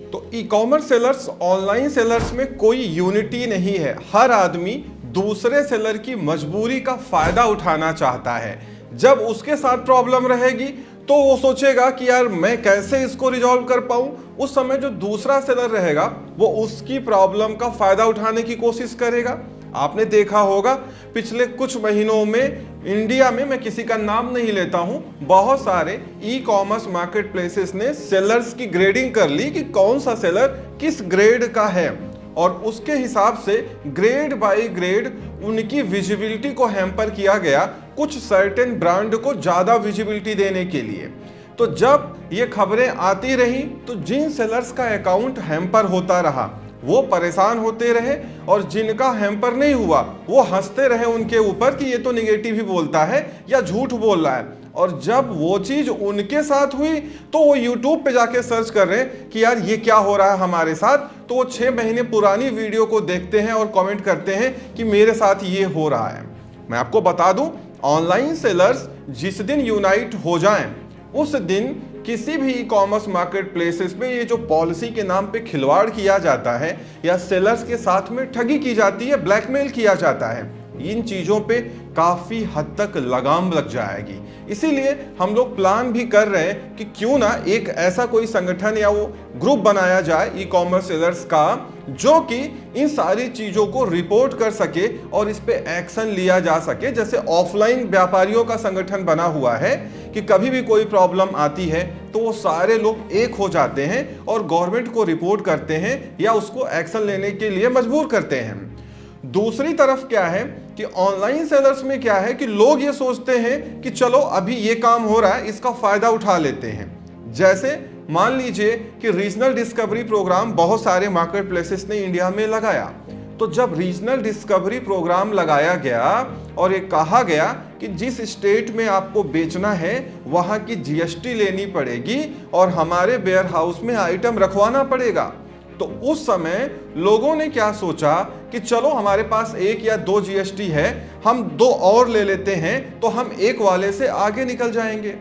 तो e commerce sellers, online sellers में कोई यूनिटी नहीं है। हर आदमी दूसरे सेलर की मजबूरी का फायदा उठाना चाहता है। जब उसके साथ प्रॉब्लम रहेगी तो वो सोचेगा कि यार मैं कैसे इसको रिजॉल्व कर पाऊं। उस समय जो दूसरा सेलर रहेगा वो उसकी प्रॉब्लम का फायदा उठाने की कोशिश करेगा। आपने देखा होगा पिछले कुछ महीनों में इंडिया में, मैं किसी का नाम नहीं लेता हूं, बहुत सारे ई कॉमर्स मार्केट प्लेसेस ने सेलर्स की ग्रेडिंग कर ली कि कौन सा सेलर किस ग्रेड का है, और उसके हिसाब से ग्रेड बाय ग्रेड उनकी विजिबिलिटी को हैम्पर किया गया, कुछ सर्टेन ब्रांड को ज्यादा विजिबिलिटी देने के लिए। तो जब ये खबरें आती रही तो जिन सेलर्स का अकाउंट हैम्पर होता रहा वो परेशान होते रहे, और जिनका हैम्पर नहीं हुआ वो हंसते रहे उनके ऊपर कि ये तो निगेटिव ही बोलता है या झूठ बोल रहा है। और जब वो चीज उनके साथ हुई तो वो YouTube पे जाके सर्च कर रहे हैं कि यार ये क्या हो रहा है हमारे साथ। तो वो 6 महीने पुरानी वीडियो को देखते हैं और कमेंट करते हैं कि मेरे साथ ये हो रहा है। मैं आपको बता दूं, ऑनलाइन सेलर्स जिस दिन यूनाइट हो जाएं उस दिन किसी भी ई कॉमर्स मार्केट प्लेसेस में ये जो पॉलिसी के नाम पे खिलवाड़ किया जाता है या सेलर्स के साथ में ठगी की जाती है, ब्लैकमेल किया जाता है, इन चीजों पे काफी हद तक लगाम लग जाएगी। इसीलिए हम लोग प्लान भी कर रहे हैं कि क्यों ना एक ऐसा कोई संगठन या वो ग्रुप बनाया जाए ई कॉमर्स सेलर्स का, जो कि इन सारी चीजों को रिपोर्ट कर सके और इस पे एक्शन लिया जा सके। जैसे ऑफलाइन व्यापारियों का संगठन बना हुआ है कि कभी भी कोई प्रॉब्लम आती है तो वो सारे लोग एक हो जाते हैं और गवर्नमेंट को रिपोर्ट करते हैं या उसको एक्शन लेने के लिए मजबूर करते हैं। दूसरी तरफ क्या है कि ऑनलाइन सेलर्स में क्या है कि लोग ये सोचते हैं कि चलो अभी ये काम हो रहा है, इसका फायदा उठा लेते हैं। जैसे मान लीजिए कि रीजनल डिस्कवरी प्रोग्राम बहुत सारे मार्केट प्लेसेस ने इंडिया में लगाया। तो जब रीजनल डिस्कवरी प्रोग्राम लगाया गया और ये कहा गया कि जिस स्टेट में आपको बेचना है वहां की जीएसटी लेनी पड़ेगी और हमारे वेयर हाउस में आइटम रखवाना पड़ेगा, तो उस समय लोगों ने क्या सोचा कि चलो हमारे पास 1 या 2 जीएसटी है, हम 2 और ले लेते हैं तो हम एक वाले से आगे निकल जाएंगे।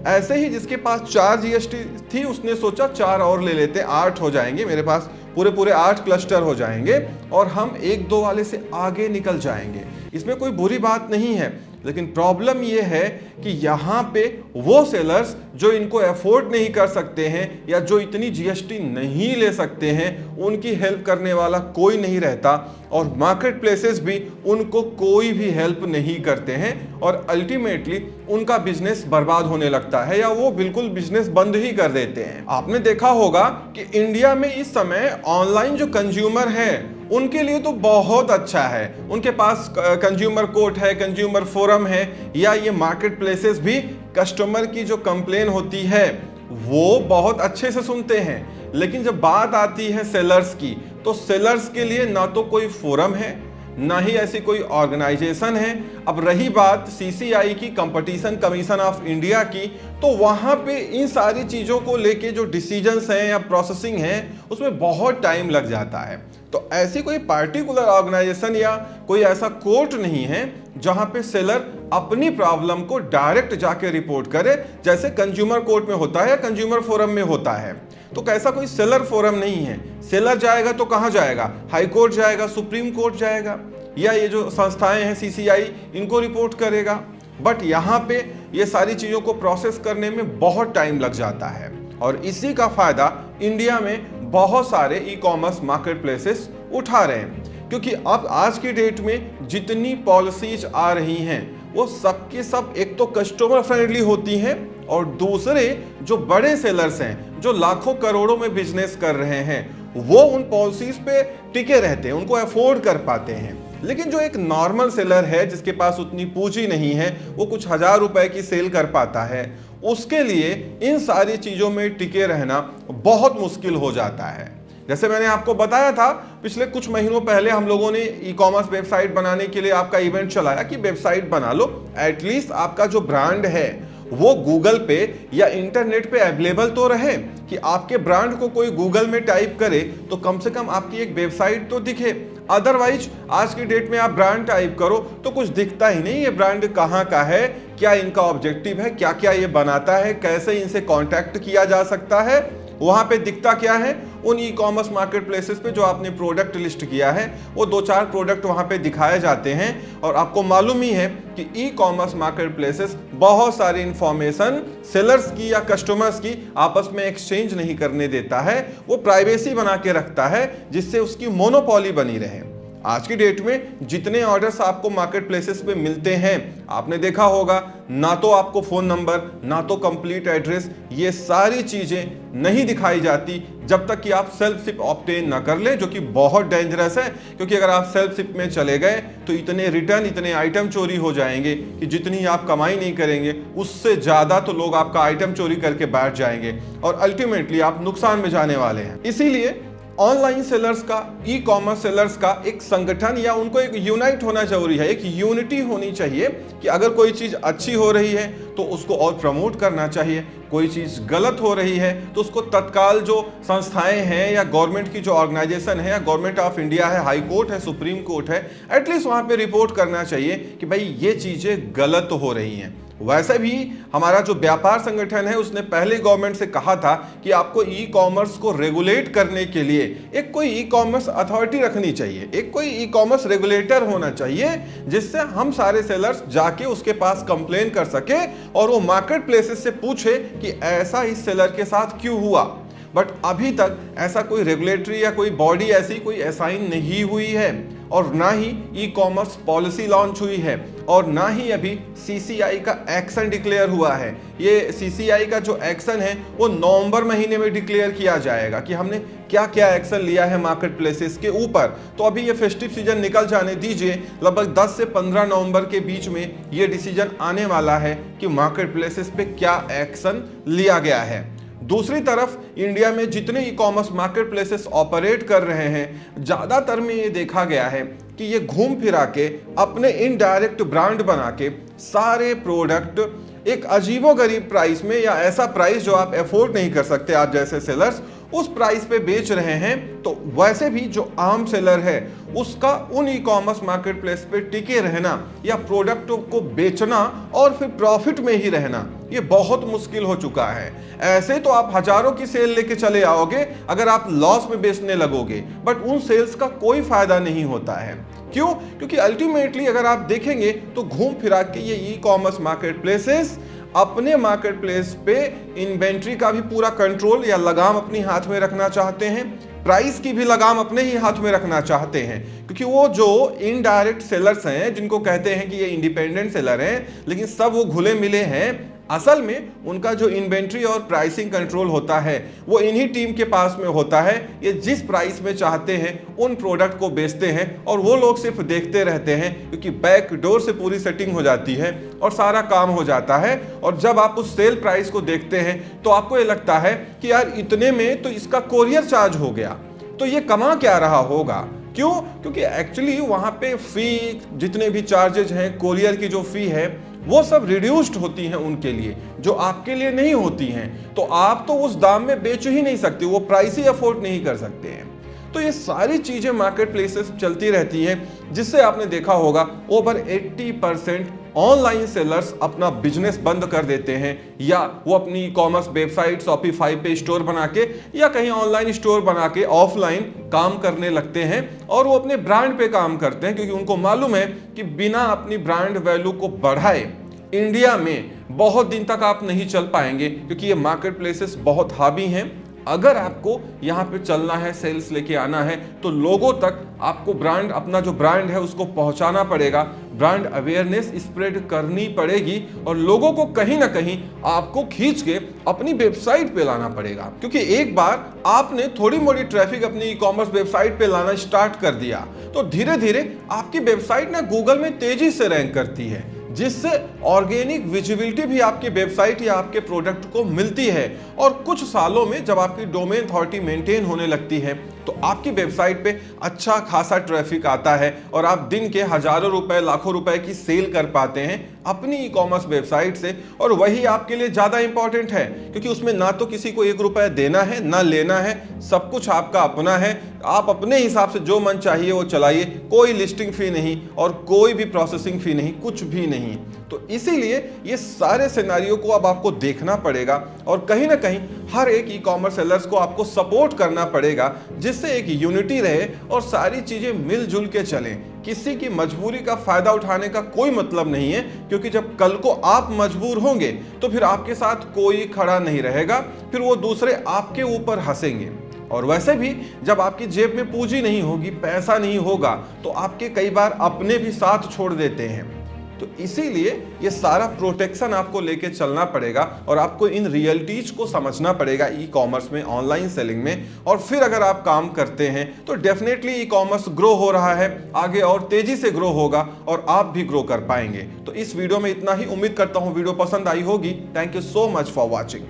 ऐसे ही जिसके पास 4 जीएसटी थी उसने सोचा 4 और ले लेते, 8 हो जाएंगे, मेरे पास पूरे 8 क्लस्टर हो जाएंगे और हम 1-2 वाले से आगे निकल जाएंगे। इसमें कोई बुरी बात नहीं है, लेकिन प्रॉब्लम यह है कि यहाँ पे वो सेलर्स जो इनको अफोर्ड नहीं कर सकते हैं या जो इतनी जीएसटी नहीं ले सकते हैं, उनकी हेल्प करने वाला कोई नहीं रहता, और मार्केट प्लेसेस भी उनको कोई भी हेल्प नहीं करते हैं और अल्टीमेटली उनका बिजनेस बर्बाद होने लगता है या वो बिल्कुल बिजनेस बंद ही कर देते हैं। आपने देखा होगा कि इंडिया में इस समय ऑनलाइन जो कंज्यूमर है उनके लिए तो बहुत अच्छा है, उनके पास कंज्यूमर कोर्ट है, कंज्यूमर फोरम है, या ये मार्केट प्लेसेस भी कस्टमर की जो कंप्लेन होती है वो बहुत अच्छे से सुनते हैं। लेकिन जब बात आती है सेलर्स की तो सेलर्स के लिए ना तो कोई फोरम है ना ही ऐसी कोई ऑर्गेनाइजेशन है। अब रही बात सीसीआई की, कंपटीशन कमीशन ऑफ इंडिया की, तो वहां पे इन सारी चीजों को लेके जो डिसीजंस हैं या प्रोसेसिंग है उसमें बहुत टाइम लग जाता है। तो ऐसी कोई पार्टिकुलर ऑर्गेनाइजेशन या कोई ऐसा कोर्ट नहीं है जहां पे सेलर अपनी प्रॉब्लम को डायरेक्ट जाके रिपोर्ट करे, जैसे कंज्यूमर कोर्ट में होता है या कंज्यूमर फोरम में होता है। तो कैसा कोई सेलर फोरम नहीं है। सेलर जाएगा तो कहां जाएगा? हाई कोर्ट जाएगा, सुप्रीम कोर्ट जाएगा, या ये जो संस्थाएं हैं सीसीआई इनको रिपोर्ट करेगा। बट यहाँ पे ये सारी चीजों को प्रोसेस करने में बहुत टाइम लग जाता है, और इसी का फायदा इंडिया में बहुत सारे ई कॉमर्स मार्केट प्लेसेस उठा रहे हैं। क्योंकि अब आज की डेट में जितनी पॉलिसीज आ रही हैं वो सबके सब एक तो कस्टमर फ्रेंडली होती हैं, और दूसरे जो बड़े सेलर्स हैं जो लाखों करोड़ों में बिजनेस कर रहे हैं वो उन पॉलिसीज पे टिके रहते हैं, उनको अफोर्ड कर पाते हैं। लेकिन जो एक नॉर्मल सेलर है जिसके पास उतनी पूंजी नहीं है, वो कुछ हजार रुपए की सेल कर पाता है, उसके लिए इन सारी चीजों में टिके रहना बहुत मुश्किल हो जाता है। जैसे मैंने आपको बताया था पिछले कुछ महीनों पहले हम लोगों ने ई कॉमर्स वेबसाइट बनाने के लिए आपका इवेंट चलाया कि वेबसाइट बना लो, एटलीस्ट आपका जो ब्रांड है वो गूगल पे या इंटरनेट पे अवेलेबल तो रहे, कि आपके ब्रांड को कोई गूगल में टाइप करे तो कम से कम आपकी एक वेबसाइट तो दिखे। अदरवाइज आज की डेट में आप ब्रांड टाइप करो तो कुछ दिखता ही नहीं, ये ब्रांड कहाँ का है, क्या इनका ऑब्जेक्टिव है, क्या क्या ये बनाता है, कैसे इनसे कांटेक्ट किया जा सकता है, वहां पे दिखता क्या है, उन ई कॉमर्स मार्केट प्लेसेस पे जो आपने प्रोडक्ट लिस्ट किया है वो 2-4 प्रोडक्ट वहां पे दिखाए जाते हैं। और आपको मालूम ही है कि ई कॉमर्स मार्केट प्लेसेस बहुत सारी इंफॉर्मेशन सेलर्स की या कस्टमर्स की आपस में एक्सचेंज नहीं करने देता है, वो प्राइवेसी बना के रखता है जिससे उसकी मोनोपोली बनी रहे। आज की डेट में जितने ऑर्डर्स आपको मार्केट प्लेसेस पे मिलते हैं, आपने देखा होगा, ना तो आपको फोन नंबर, ना तो कंप्लीट एड्रेस, ये सारी चीजें नहीं दिखाई जाती जब तक कि आप सेल्फ सिप ऑब्टेन ना कर ले, जो कि बहुत डेंजरस है। क्योंकि अगर आप सेल्फ सिप में चले गए तो इतने रिटर्न, इतने आइटम चोरी हो जाएंगे कि जितनी आप कमाई नहीं करेंगे उससे ज्यादा तो लोग आपका आइटम चोरी करके बैठ जाएंगे और अल्टीमेटली आप नुकसान में जाने वाले हैं। इसीलिए ऑनलाइन सेलर्स का, ई कॉमर्स सेलर्स का एक संगठन या उनको एक यूनाइट होना जरूरी है, एक यूनिटी होनी चाहिए कि अगर कोई चीज अच्छी हो रही है तो उसको और प्रमोट करना चाहिए, कोई चीज गलत हो रही है तो उसको तत्काल जो संस्थाएं हैं या गवर्नमेंट की जो ऑर्गेनाइजेशन है या गवर्नमेंट ऑफ इंडिया है, हाई कोर्ट है, सुप्रीम कोर्ट है, एटलीस्ट वहां पे रिपोर्ट करना चाहिए कि भाई ये चीजें गलत हो रही हैं। वैसे भी हमारा जो व्यापार संगठन है उसने पहले गवर्नमेंट से कहा था कि आपको ई कॉमर्स को रेगुलेट करने के लिए एक कोई ई कॉमर्स अथॉरिटी रखनी चाहिए, एक कोई ई कॉमर्स रेगुलेटर होना चाहिए जिससे हम सारे सेलर्स जाके उसके पास कंप्लेन कर सके और वो मार्केट प्लेसेस से पूछे कि ऐसा इस सेलर के साथ क्यों हुआ। बट अभी तक ऐसा कोई रेगुलेटरी या कोई बॉडी ऐसी कोई असाइन नहीं हुई है और ना ही ई कॉमर्स पॉलिसी लॉन्च हुई है और ना ही अभी सीसीआई का एक्शन डिक्लेयर हुआ है। ये सीसीआई का जो एक्शन है वो नवंबर महीने में डिक्लेयर किया जाएगा कि हमने क्या क्या एक्शन लिया है मार्केट प्लेसेस के ऊपर। तो अभी ये फेस्टिव सीजन निकल जाने दीजिए, लगभग 10 से 15 नवंबर के बीच में ये डिसीजन आने वाला है कि मार्केट प्लेसेस पे क्या एक्शन लिया गया है। दूसरी तरफ इंडिया में जितने e commerce market places operate कर रहे हैं, ज्यादातर में ये देखा गया है कि ये घूम फिरा के अपने इनडायरेक्ट ब्रांड बना के सारे प्रोडक्ट एक अजीबोगरीब प्राइस में या ऐसा प्राइस जो आप अफोर्ड नहीं कर सकते आप जैसे सेलर्स, उस प्राइस पे बेच रहे हैं। तो वैसे भी जो आम सेलर है उसका उन ई कॉमर्स मार्केट प्लेस पे टिके रहना या प्रोडक्ट को बेचना और फिर प्रॉफिट में ही रहना, ये बहुत मुश्किल हो चुका है। ऐसे तो आप हजारों की सेल लेके चले आओगे अगर आप लॉस में बेचने लगोगे, बट उन सेल्स का कोई फायदा नहीं होता है। क्यों? क्योंकि अल्टीमेटली अगर आप देखेंगे तो घूम फिरा के ये ई कॉमर्स मार्केट प्लेसेस अपने मार्केट प्लेस पे इन्वेंट्री का भी पूरा कंट्रोल या लगाम अपनी हाथ में रखना चाहते हैं, प्राइस की भी लगाम अपने ही हाथ में रखना चाहते हैं। क्योंकि वो जो इनडायरेक्ट सेलर्स हैं जिनको कहते हैं कि ये इंडिपेंडेंट सेलर हैं, लेकिन सब वो घुले मिले हैं, असल में उनका जो इन्वेंट्री और प्राइसिंग कंट्रोल होता है वो इन्हीं टीम के पास में होता है। ये जिस प्राइस में चाहते हैं उन प्रोडक्ट को बेचते हैं और वो लोग सिर्फ देखते रहते हैं, क्योंकि बैक डोर से पूरी सेटिंग हो जाती है और सारा काम हो जाता है। और जब आप उस सेल प्राइस को देखते हैं तो आपको ये लगता है कि यार इतने में तो इसका कोरियर चार्ज हो गया, तो ये कमा क्या रहा होगा। क्यों? क्योंकि एक्चुअली वहां पे फी, जितने भी चार्जेज हैं, कोरियर की जो फी है वो सब रिड्यूस्ड होती हैं उनके लिए, जो आपके लिए नहीं होती हैं। तो आप तो उस दाम में बेच ही नहीं सकते, वो प्राइस ही अफोर्ड नहीं कर सकते हैं। तो ये सारी चीजें मार्केट प्लेसेस चलती रहती हैं, जिससे आपने देखा होगा ओवर 80% ऑनलाइन सेलर्स अपना बिजनेस बंद कर देते हैं, या वो अपनी कॉमर्स वेबसाइट शॉपिफाई पे स्टोर बना के या कहीं ऑनलाइन स्टोर बना के ऑफलाइन काम करने लगते हैं और वो अपने ब्रांड पे काम करते हैं, क्योंकि उनको मालूम है कि बिना अपनी ब्रांड वैल्यू को बढ़ाए इंडिया में बहुत दिन तक आप नहीं चल पाएंगे, क्योंकि ये मार्केट प्लेसेस बहुत हावी हैं। अगर आपको यहाँ पे चलना है, सेल्स लेके आना है, तो लोगों तक आपको ब्रांड, अपना जो ब्रांड है उसको पहुंचाना पड़ेगा, ब्रांड अवेयरनेस स्प्रेड करनी पड़ेगी और लोगों को कहीं ना कहीं आपको खींच के अपनी वेबसाइट पे लाना पड़ेगा। क्योंकि एक बार आपने थोड़ी मोड़ी ट्रैफिक अपनी ई कॉमर्स वेबसाइट पे लाना स्टार्ट कर दिया तो धीरे धीरे आपकी वेबसाइट ना गूगल में तेजी से रैंक करती है, जिससे ऑर्गेनिक विजिबिलिटी भी आपकी वेबसाइट या आपके प्रोडक्ट को मिलती है। और कुछ सालों में जब आपकी डोमेन अथॉरिटी मेंटेन होने लगती है तो आपकी वेबसाइट पे अच्छा खासा ट्रैफिक आता है और आप दिन के हजारों रुपए, लाखों रुपए की सेल कर पाते हैं अपनी ई कॉमर्स वेबसाइट से, और वही आपके लिए ज्यादा इंपॉर्टेंट है क्योंकि उसमें ना तो किसी को 1 रुपया देना है ना लेना है, सब कुछ आपका अपना है। आप अपने हिसाब से जो मन चाहिए वो चलाइए, कोई लिस्टिंग फी नहीं और कोई भी प्रोसेसिंग फी नहीं, कुछ भी नहीं। तो इसीलिए ये सारे सिनेरियो को अब आपको देखना पड़ेगा और कहीं ना कहीं हर एक ई कॉमर्स सेलर्स को आपको सपोर्ट करना पड़ेगा, जिससे एक यूनिटी रहे और सारी चीजें मिलजुल के चलें। किसी की मजबूरी का फायदा उठाने का कोई मतलब नहीं है, क्योंकि जब कल को आप मजबूर होंगे तो फिर आपके साथ कोई खड़ा नहीं रहेगा, फिर वो दूसरे आपके ऊपर हंसेंगे। और वैसे भी जब आपकी जेब में पूंजी नहीं होगी, पैसा नहीं होगा, तो आपके कई बार अपने भी साथ छोड़ देते हैं। तो इसीलिए ये सारा प्रोटेक्शन आपको लेके चलना पड़ेगा और आपको इन रियलिटीज को समझना पड़ेगा ई कॉमर्स में, ऑनलाइन सेलिंग में। और फिर अगर आप काम करते हैं तो डेफिनेटली ई कॉमर्स ग्रो हो रहा है, आगे और तेजी से ग्रो होगा और आप भी ग्रो कर पाएंगे। तो इस वीडियो में इतना ही, उम्मीद करता हूं वीडियो पसंद आई होगी। Thank you so much for watching.